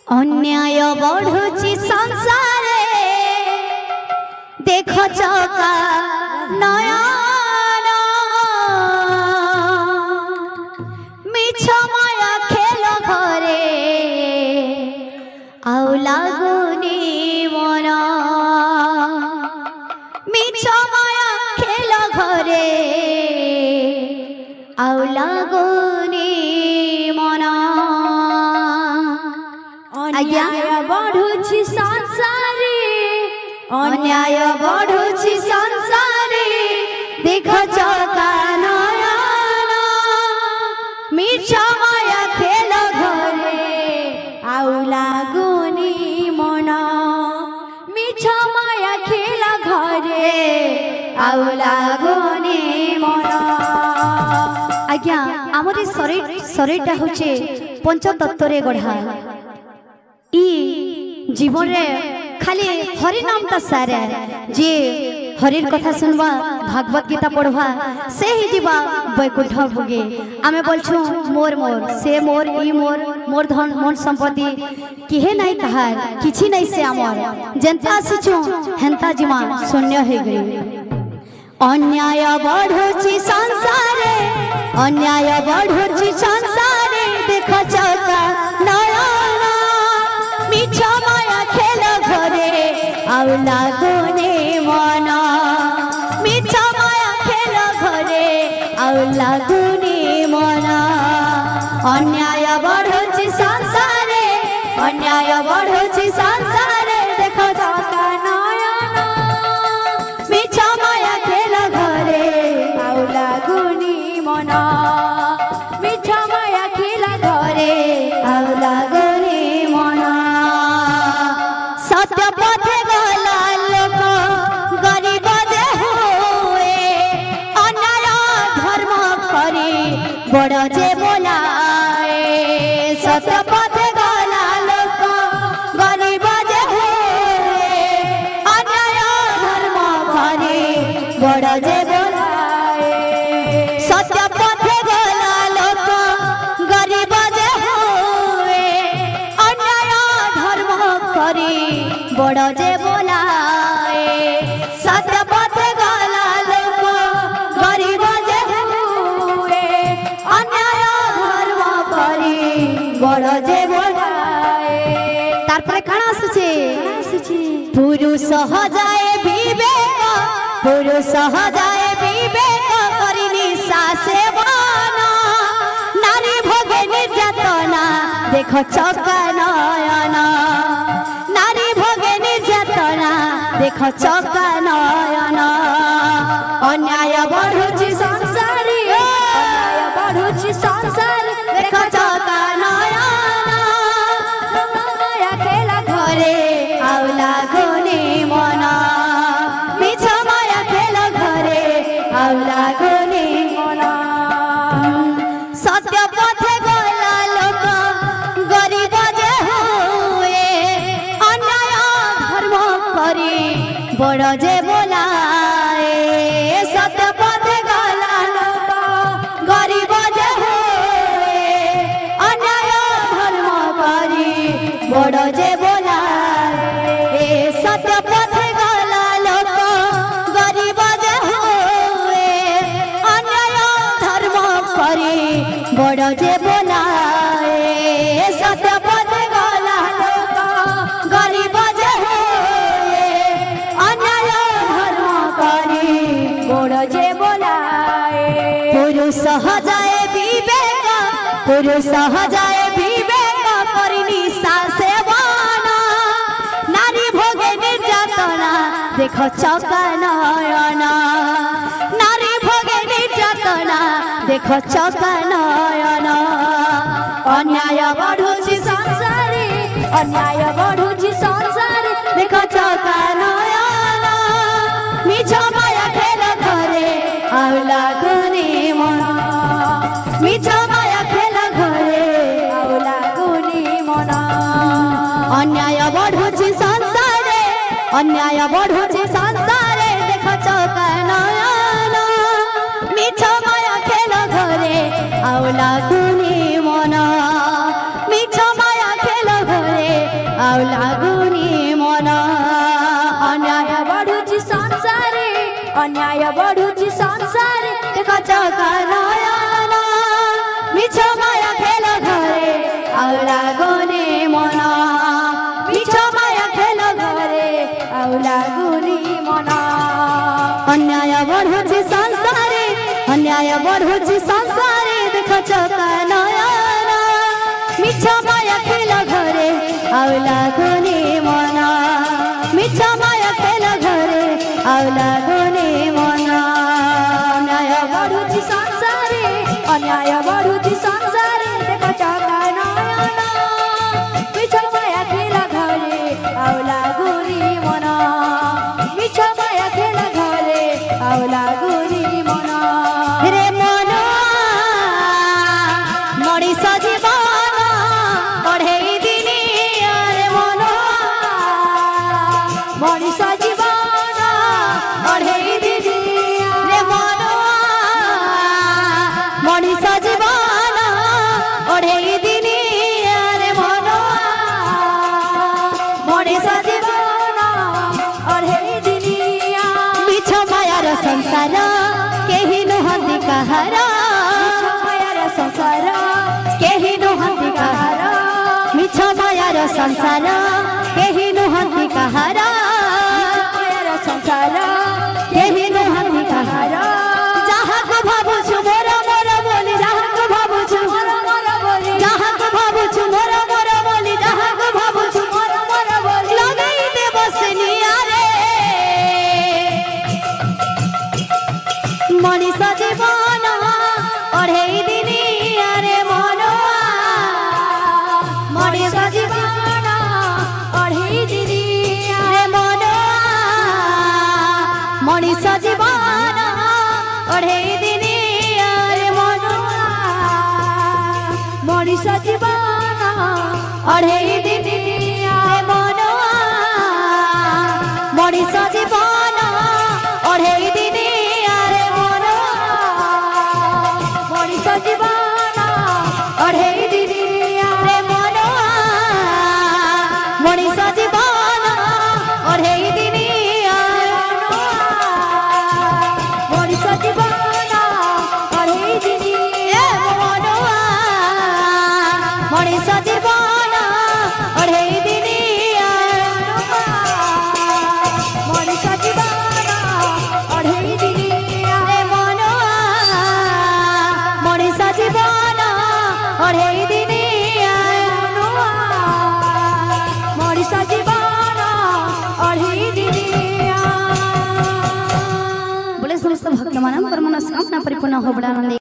अन्याय बढ़ुची संसारे देख चका नयन मिछ माया खेल घरे आउ लागुनी मन मिछ माया खेल घरे आउ लागुनी मन अन्याय बढ़ुची संसारे अन्याय बढ़ुची संसारे देख चका नयन मिछ माया खेल घरे आउ लागुनी मन मिछ माया खेल घरे आउ लागुनी मन। आज्ञा आमर शरीरटा होचे पंचतत्वरे गढ़ा ई जीवन रे खाली हरि नामटा सारे जे हरिर कथा सुनवा भागवत गीता पढ़वा से ही जीवा वैकुंठ भोगे आमे बोलछु मोर मोर से मोर ई मोर मोर धन मोर संपत्ति किहे नहीं कहा किछि नहीं से आमर जनता आसिछु हेंता जीवा शून्य हे गई। अन्याय बढ़ुची संसारे अन्याय बढ़ुची संसारे देख चका नयन मिछ माया खेल घरे आउ लागुनी मन मिछ माया खेल घरे आउ लागुनी मन। अन्याय बढ़ुची संसारे अन्याय बढ़ुची संसारे देख चका नयन मिछ माया खेल घरे आउ लागुनी मन मिछ माया खेल घरे आउ लागुनी मन। सत्य पथे गला लोक गरीब जे हुए अन्याय धर्म करी बड़ जे बोलाए सत्य पथे गला लोक गरीब जे हुए अन्याय धर्म करी बड़ जे बोलाए सत्य पथे गला लोक गरीब जे हुए अन्याय धर्म करी बड़ जे बोलाए सत्य पथे गला लोक गरीब जे हुए अन्याय धर्म करी बड़ जे बोलाए। तारपरे काना आसुचे पुरुष हजाए विवेक पुरुष हजाए विवेक करी निशा सेवन नारी भोगे निर्यातना देख चका नयन नारी भोगे निर्यातना देख चका नयन। अन्याय बढ़ुची संसारे अन्याय बढ़ुची संसारे देख चका नयन माया खेल घरे आउ लागुनी मन मिछ माया खेल घरे आउ लागुनी मन। सत्य पथे गला लोक गरीब जे हुए अन्याय धर्म करी बड़ जे बोलाए सत्य पथे गला लोक गरीब जे हुए अन्याय धर्म करी बड़ जे बोलाए सत्य पथे गला लोक गरीब जे हुए अन्याय धर्म करी बड़ जे बोलाए सत्य पथे गला लोक गरीब जे हुए अन्याय धर्म करी बड़ जे बोलाए। पुरुष हजाए विवेक पुरुष हजाए विवेक करी निशा सेवन नारी भोगे निर्यातना देख चका नयन नारी भोगे निर्यातना देख चका नयन। अन्याय बढ़ुची संसारे अन्याय बढ़ुची संसारे देख चका नयन मिछ माया खेल घरे आउ लागुनी मन मिछ माया खेल घरे आउ लागुनी मन। अन्याय बढ़ुची संसारे अन्याय बढ़ुची संसारे देख चका नयन मिछ माया खेल घरे आउ लागुनी मन मिछ माया खेल घरे लाଗୁନି मन अन्याय बढ़ुची संसारे अन्याय बढ़ुची संसारे देख चका नयन मिछ माया खेल घरे आउ लाଗୁନି मन मिछ माया खेल घरे आउ लागुनी मन अन्याय बढ़ुची संसारे अन्याय बढ़ुची संसारे देख चका नयन मिछ माया खेल घरे आउ लाଗୁନି मन मिछ माया खेल घरे आउ लाଗୁନି मन अन्याय बढ़ुची संसारे अन्याय बढ़ुची संसारे देख चका नयन मिछ माया खेल घरे आउ लागुनी मन मिछ माया खेल घरे आउ लागुनी मन रे मन मଣିଷ ଜୀବନ ବଢ଼େଇ ଦିନି रे मन मनीष जीवन बढ़े दीदी रे मन मଣିଷ ଜୀବନ ବଢ଼େଇ ଦିନି रे मन मनीष जीवन बढ़े दीदी मिछ मायार संसार केही नहନ୍ତି କାହାର मायार संसार केही नहନ୍ତି କାହାର मिछ मायार संसार केही नहନ୍ତି କାହାର मायार संसार केही नहନ୍ତି କାହାର हार ଯାହାକୁ ଭାବୁଛୁ ମୋର ମୋର ବୋଲି ଯାହାକୁ ଭାବୁଛୁ मोर मोर बोली ଯାହାକୁ ଭାବୁଛୁ ମୋର ମୋର ବୋଲି ଯାହାକୁ ଭାବୁଛୁ मोर मोर बोली ଲଗେଇ ଦେବ ସେ ନିଆଁରେ ମଣିଷ ଜୀବନ ଅଢ଼େଇ ଦିନି ରେ ମନ मनीष जीवन बढ़े दीदी रे मन ମଣିଷ ଜୀବନ ଅଢ଼େଇ ଦିନି ରେ ମନ मनीष जीवन ଅଢ଼େଇ ଦିନି ରେ ମନ ମଣିଷ ଜୀବନ ଅଢ଼େଇ ଦିନି ରେ ମନ मनीष जीवन बढ़े दीदी रे मन ମଣିଷ ଜୀବନ ଅଢ଼େଇ ଦିନି मनीष जीवन बढ़े दीदी ମନ ମଣିଷ ଜୀବନ ଅଢ଼େଇ ଦିନି मनीष जीवन बढ़े दीदी रे मन ମଣିଷ ଜୀବନ ଅଢ଼େଇ ଦିନି मनीष जीवन बढ़े दीदी बोले समस्त भक्तमान परम मनस्कामना परिपूर्ण हो बड़ा आनंद